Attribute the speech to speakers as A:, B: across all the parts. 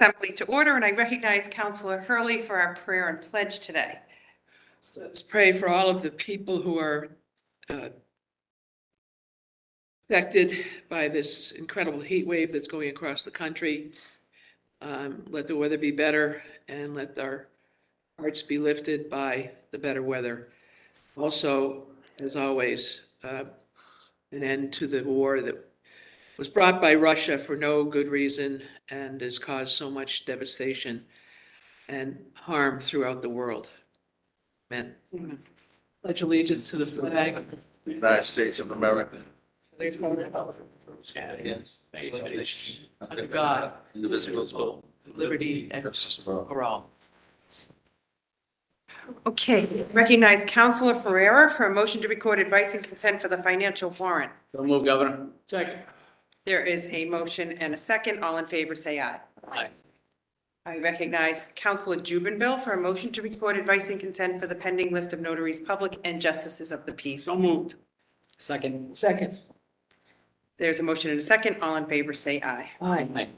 A: Assembly to order, and I recognize Councilor Hurley for our prayer and pledge today.
B: Let's pray for all of the people who are affected by this incredible heat wave that's going across the country. Let the weather be better and let our hearts be lifted by the better weather. Also, as always, an end to the war that was brought by Russia for no good reason and has caused so much devastation and harm throughout the world. Amen. Amen. Pledge allegiance to the flag of
C: the United States of America,
B: under God,
C: indivisible,
B: liberty and
C: justice for all.
B: for all.
A: Okay, recognize Councilor Ferreira for a motion to record advice and consent for the financial warrant.
C: Don't move, Governor.
B: Second.
A: There is a motion and a second. All in favor, say aye.
C: Aye.
A: I recognize Councilor Jubenville for a motion to record advice and consent for the pending list of notaries public and justices of the peace.
B: So moved.
C: Second.
B: Second.
A: There's a motion and a second. All in favor, say aye.
B: Aye.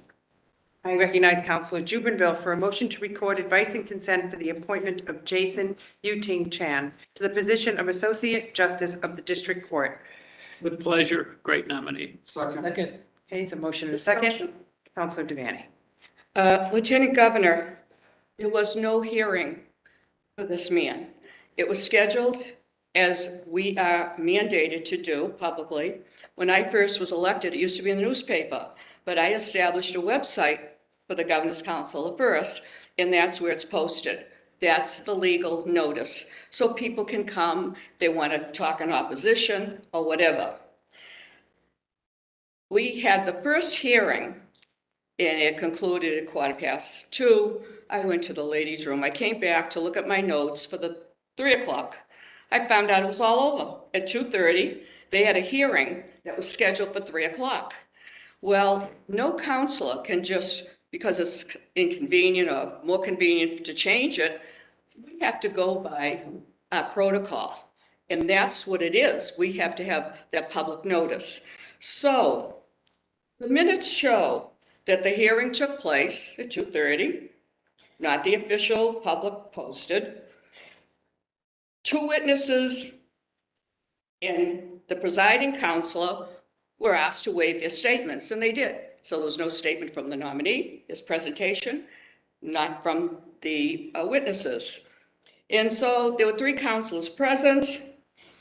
A: I recognize Councilor Jubenville for a motion to record advice and consent for the appointment of Jason Yuting Chan to the position of Associate Justice of the District Court.
B: With pleasure. Great nominee. Second.
A: Okay, it's a motion and a second. Councilor Devaney.
D: Lieutenant Governor, there was no hearing for this man. It was scheduled as we are mandated to do publicly. When I first was elected, it used to be in the newspaper, but I established a website for the Governor's Council first, and that's where it's posted. That's the legal notice. So people can come, they want to talk in opposition or whatever. We had the first hearing and it concluded at 2:15. I went to the ladies' room. I came back to look at my notes for the 3 o'clock. I found out it was all over. At 2:30, they had a hearing that was scheduled for 3 o'clock. Well, no counselor can just, because it's inconvenient or more convenient to change it, we have to go by our protocol. And that's what it is. We have to have that public notice. So the minutes show that the hearing took place at 2:30, not the official public posted. 2 witnesses and the presiding counselor were asked to waive their statements, and they did. So there was no statement from the nominee, his presentation, not from the witnesses. And so there were 3 counselors present.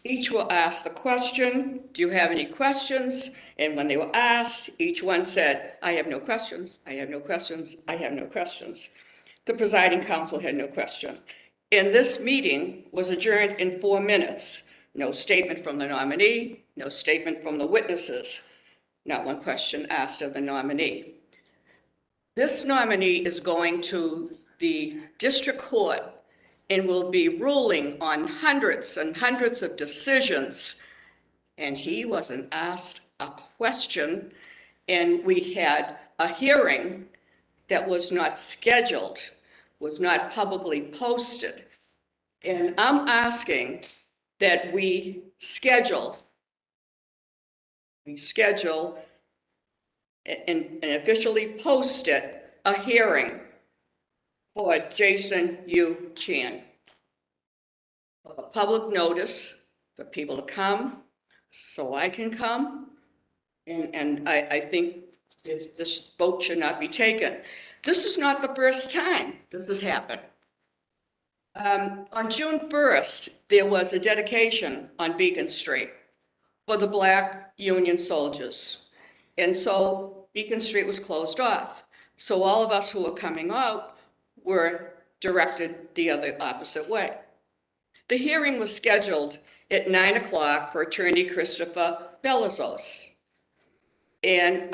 D: Each were asked the question, do you have any questions? And when they were asked, each one said, I have no questions, I have no questions, I have no questions. The presiding counsel had no question. And this meeting was adjourned in 4 minutes. No statement from the nominee, no statement from the witnesses, not one question asked of the nominee. This nominee is going to the district court and will be ruling on hundreds and hundreds of decisions. And he wasn't asked a question, and we had a hearing that was not scheduled, was not publicly posted. And I'm asking that we schedule and officially post it, a hearing for Jason Yu Chan. A public notice for people to come, so I can come, and I think this vote should not be taken. This is not the first time this has happened. On June 1st, there was a dedication on Beacon Street for the Black Union soldiers. And so Beacon Street was closed off. So all of us who were coming out were directed the other opposite way. The hearing was scheduled at 9 o'clock for attorney Christopher Belazos. And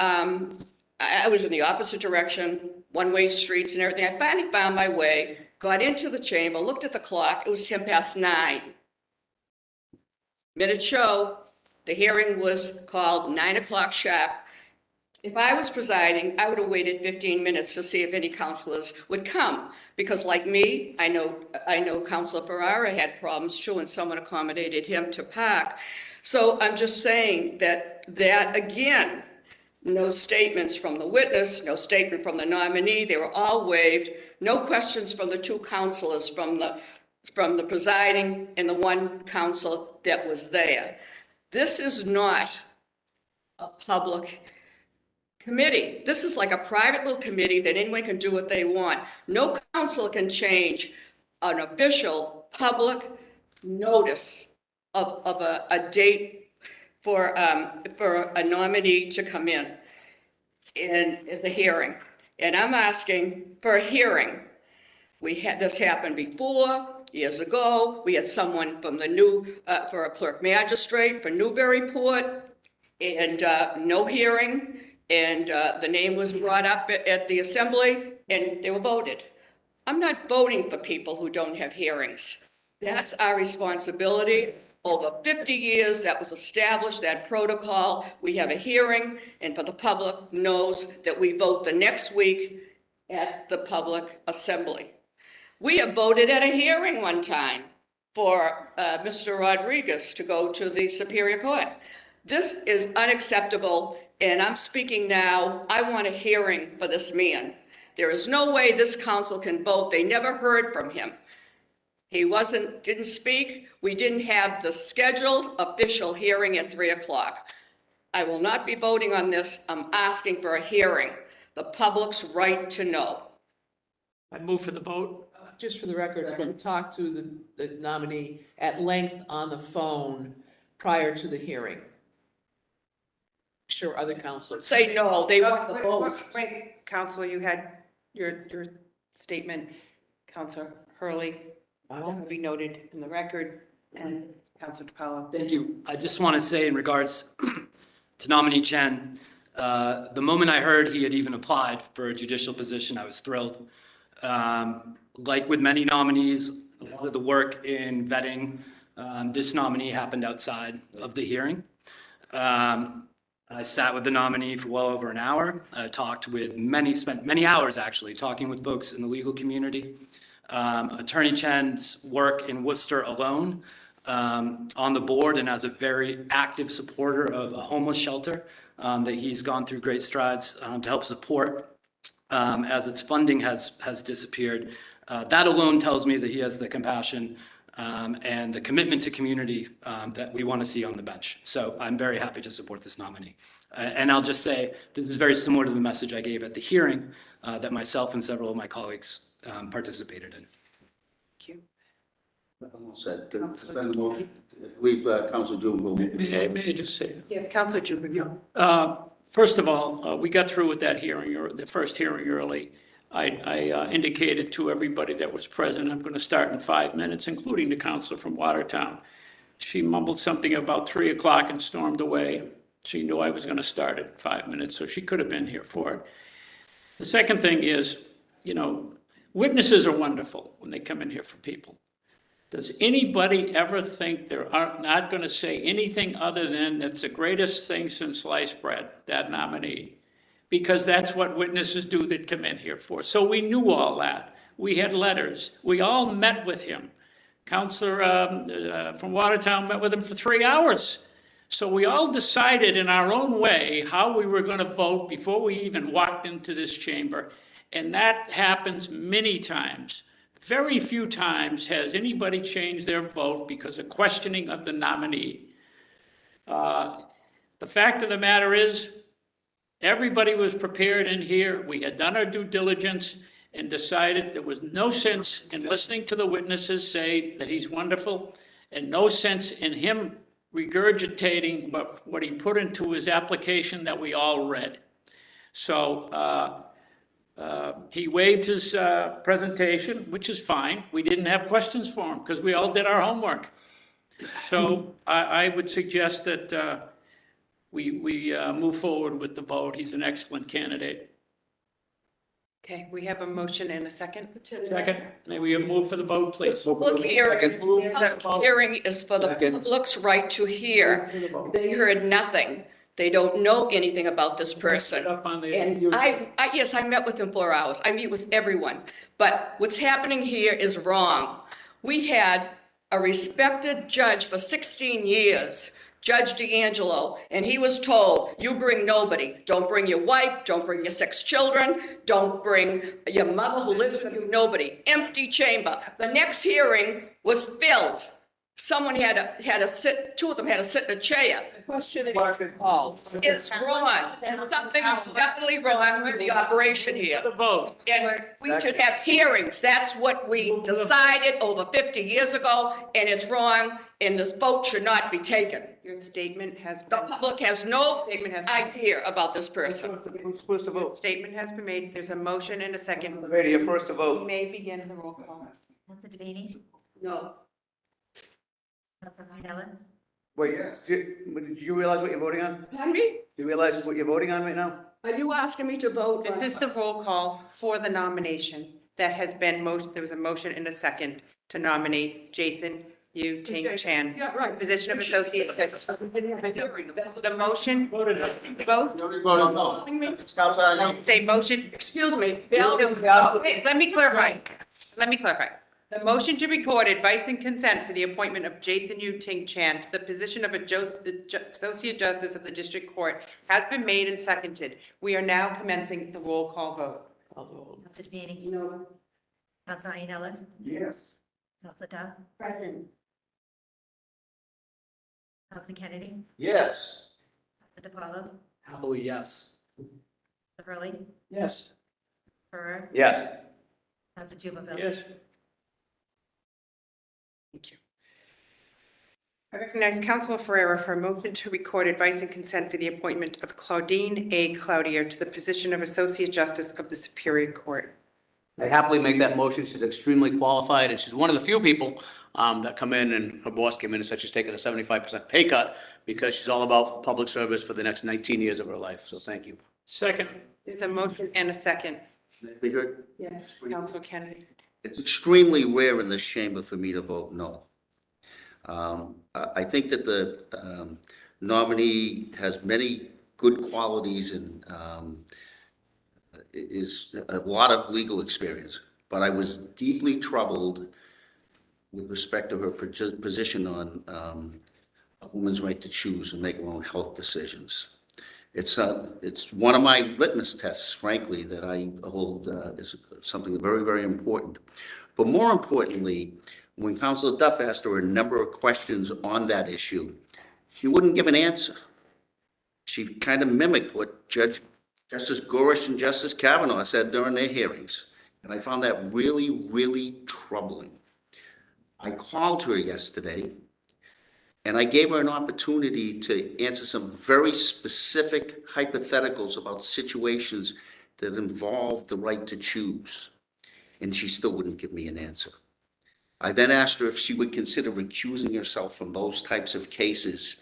D: I was in the opposite direction, one-way streets and everything. I finally found my way, got into the chamber, looked at the clock. It was 9:10. Minutes show the hearing was called 9 o'clock sharp. If I was presiding, I would have waited 15 minutes to see if any counselors would come. Because like me, I know Councilor Ferrara had problems too, and someone accommodated him to park. So I'm just saying that again, No statements from the witness, no statement from the nominee. They were all waived. No questions from the two counselors, from the presiding and the one counsel that was there. This is not a public committee. This is like a private little committee that anyone can do what they want. No council can change an official public notice of a date for a nominee to come in and as a hearing. And I'm asking for a hearing. We had this happen before, years ago. We had someone from the new, for a clerk magistrate for Newburyport, and no hearing. And the name was brought up at the assembly, and they were voted. I'm not voting for people who don't have hearings. That's our responsibility. Over 50 years, that was established, that protocol. We have a hearing, and for the public knows that we vote the next week at the public assembly. We have voted at a hearing one time for Mr. Rodriguez to go to the Superior Court. This is unacceptable, and I'm speaking now. I want a hearing for this man. There is no way this council can vote. They never heard from him. He didn't speak. We didn't have the scheduled official hearing at 3 o'clock. I will not be voting on this. I'm asking for a hearing. The public's right to know.
E: I move for the vote.
B: Just for the record, I talked to the nominee at length on the phone prior to the hearing. Sure, other counselors.
D: Say no, they want the vote.
A: Wait, Counselor, you had your statement. Counselor Hurley, that will be noted in the record, and Counselor DiPaolo.
C: Thank you. I just want to say in regards to nominee Chen, the moment I heard he had even applied for a judicial position, I was thrilled. Like with many nominees, a lot of the work in vetting this nominee happened outside of the hearing. I sat with the nominee for well over an hour. I spent many hours actually talking with folks in the legal community. Attorney Chen's work in Worcester alone, on the board and as a very active supporter of a homeless shelter that he's gone through great strides to help support as its funding has disappeared. That alone tells me that he has the compassion and the commitment to community that we want to see on the bench. So I'm very happy to support this nominee. And I'll just say, this is very similar to the message I gave at the hearing that myself and several of my colleagues participated in.
A: Thank you.
F: Said, to suspend the motion, I believe Council June will.
E: May I just say?
A: Yes, Counselor Jubin.
E: First of all, we got through with that hearing, or the first hearing early. I indicated to everybody that was present, I'm going to start in 5 minutes, including the counselor from Watertown. She mumbled something about 3 o'clock and stormed away. She knew I was going to start at 5 minutes, so she could have been here for it. The second thing is, witnesses are wonderful when they come in here for people. Does anybody ever think they're not going to say anything other than that's the greatest thing since sliced bread, that nominee? Because that's what witnesses do that come in here for. So we knew all that. We had letters. We all met with him. Counselor from Watertown met with him for 3 hours. So we all decided in our own way how we were going to vote before we even walked into this chamber. And that happens many times. Very few times has anybody changed their vote because of questioning of the nominee. The fact of the matter is, everybody was prepared in here. We had done our due diligence and decided there was no sense in listening to the witnesses say that he's wonderful, and no sense in him regurgitating what he put into his application that we all read. So he waived his presentation, which is fine. We didn't have questions for him because we all did our homework. So I would suggest that we move forward with the vote. He's an excellent candidate.
A: Okay, we have a motion and a second.
E: Second, may we move for the vote, please?
D: Public hearing is for the public's right to hear. They heard nothing. They don't know anything about this person. And yes, I met with him 4 hours. I meet with everyone. But what's happening here is wrong. We had a respected judge for 16 years Judge D'Angelo, and he was told, you bring nobody. Don't bring your wife, don't bring your 6 children, don't bring your mother who lives with you, nobody. Empty chamber. The next hearing was filled. Someone had to sit, 2 of them had to sit in a chair.
B: Question is,
D: It's wrong. There's something that's definitely wrong with the operation here.
E: The vote.
D: And we should have hearings. That's what we decided over 50 years ago, and it's wrong, and this vote should not be taken.
A: Your statement has
D: The
A: been,
D: public has no
A: Statement has been-
D: idea about this person.
F: Who's supposed to vote?
A: statement has been made. There's a motion and a second.
F: Lady, you're first to
A: You
F: vote.
A: may begin the roll call.
G: Counselor Devaney?
D: No.
G: Counselor Pinella?
F: Wait, did you realize what you're voting on?
D: Pardon me?
F: Do you realize what you're voting on right now?
D: Are you asking me to vote?
A: This is the roll call for the nomination. That has been there was a motion and a second to nominate Jason Yu Ting Chan.
D: Yeah, right.
A: Position of associate justice. The motion,
E: Voted.
A: vote,
F: It's Counselor Allen.
A: say motion.
D: Excuse me.
A: Wait, let me clarify. The motion to record advice and consent for the appointment of Jason Yu Ting Chan to the position of associate justice of the district court has been made and seconded. We are now commencing the roll call vote.
G: Counselor Devaney?
D: No.
G: Counselor Pinella?
F: Yes.
G: Counselor Duff?
D: Present.
G: Counselor Kennedy?
F: Yes.
G: Counselor DePaulo?
C: Happily, yes.
G: Counselor Hurley?
E: Yes.
G: Ferrer?
F: Yes.
G: Counselor Jubinville?
E: Yes.
A: Thank you. I recognize Councilor Ferreira for a motion to record advice and consent for the appointment of Claudine A. Cloutier to the position of Associate Justice of the Superior Court.
H: I happily make that motion. She's extremely qualified, and she's one of the few people that come in, and her boss came in and said she's taking a 75% pay cut because she's all about public service for the next 19 years of her life. So thank you.
E: Second.
A: There's a motion and a second.
F: Be heard?
A: Yes, Councilor Kennedy.
F: It's extremely rare in this chamber for me to vote no. I think that the nominee has many good qualities and is a lot of legal experience, but I was deeply troubled with respect to her position on a woman's right to choose and make her own health decisions. It's one of my litmus tests, frankly, that I hold is something very, very important. But more importantly, when Councilor Duff asked her a number of questions on that issue, she wouldn't give an answer. She kind of mimicked what Justice Gorish and Justice Kavanaugh said during their hearings. And I found that really, really troubling. I called her yesterday and I gave her an opportunity to answer some very specific hypotheticals about situations that involved the right to choose. And she still wouldn't give me an answer. I then asked her if she would consider recusing herself from those types of cases,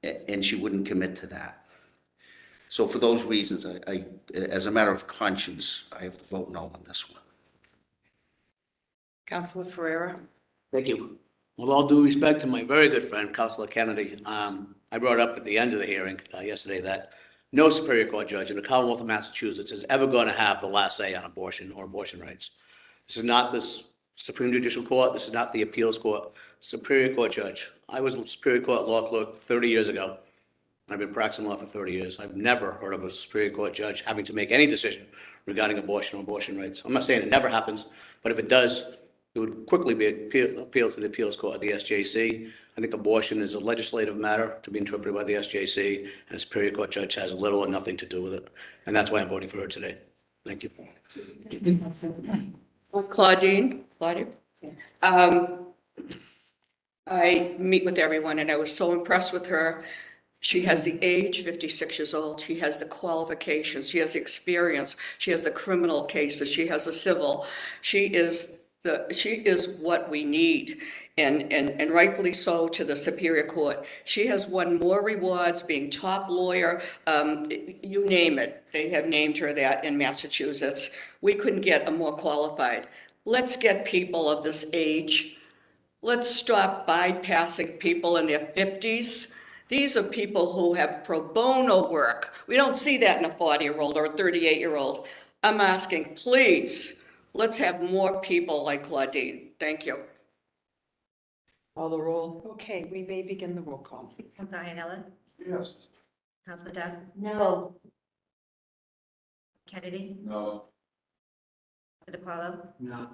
F: and she wouldn't commit to that. So for those reasons, I, as a matter of conscience, I have to vote no on this one.
A: Councilor Ferreira.
H: Thank you. With all due respect to my very good friend, Councilor Kennedy, I brought up at the end of the hearing yesterday that no Superior Court judge in the Commonwealth of Massachusetts is ever going to have the last say on abortion or abortion rights. This is not this Supreme Judicial Court. This is not the appeals court. Superior Court judge. I was a Superior Court law clerk 30 years ago. I've been practicing law for 30 years. I've never heard of a Superior Court judge having to make any decision regarding abortion or abortion rights. I'm not saying it never happens, but if it does, it would quickly be appealed to the appeals court of the SJC. I think abortion is a legislative matter to be interpreted by the SJC, and a Superior Court judge has little or nothing to do with it. And that's why I'm voting for her today. Thank you.
D: Claudine? Yes. I meet with everyone, and I was so impressed with her. She has the age, 56 years old. She has the qualifications. She has the experience. She has the criminal cases. She has the civil. She is what we need, and rightfully so to the Superior Court. She has won more rewards, being top lawyer, you name it. They have named her that in Massachusetts. We couldn't get a more qualified. Let's get people of this age. Let's stop bypassing people in their 50s. These are people who have pro bono work. We don't see that in a 40-year-old or a 38-year-old. I'm asking, please, let's have more people like Claudine. Thank you.
B: Call the roll. Okay, we may begin the roll call.
G: Counselor Ianella?
B: Yes.
G: Counselor Duff?
I: No.
G: Kennedy?
F: No.
G: Counselor DiPaolo?
C: No.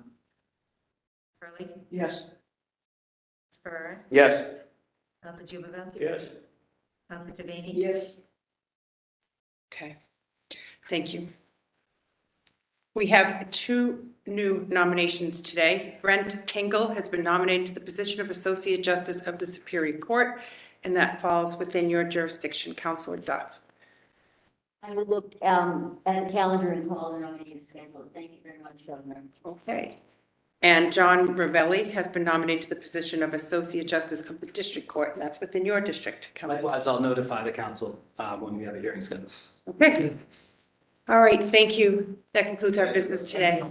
G: Hurley?
B: Yes.
G: Ferrera?
H: Yes.
G: Counselor Jubaville?
E: Yes.
G: Counselor Devaney?
B: Yes. Okay, thank you. We have two new nominations today. Brent Tingle has been nominated to the position of Associate Justice of the Superior Court, and that falls within your jurisdiction, Counselor Duff.
I: I will look at the calendar and call the nominating schedule. Thank you very much, Governor.
B: Okay. And John Ravelli has been nominated to the position of Associate Justice of the District Court, and that's within your district, Counselor.
C: Likewise, I'll notify the council when we have a hearing scheduled.
B: Okay. All right, thank you. That concludes our business today.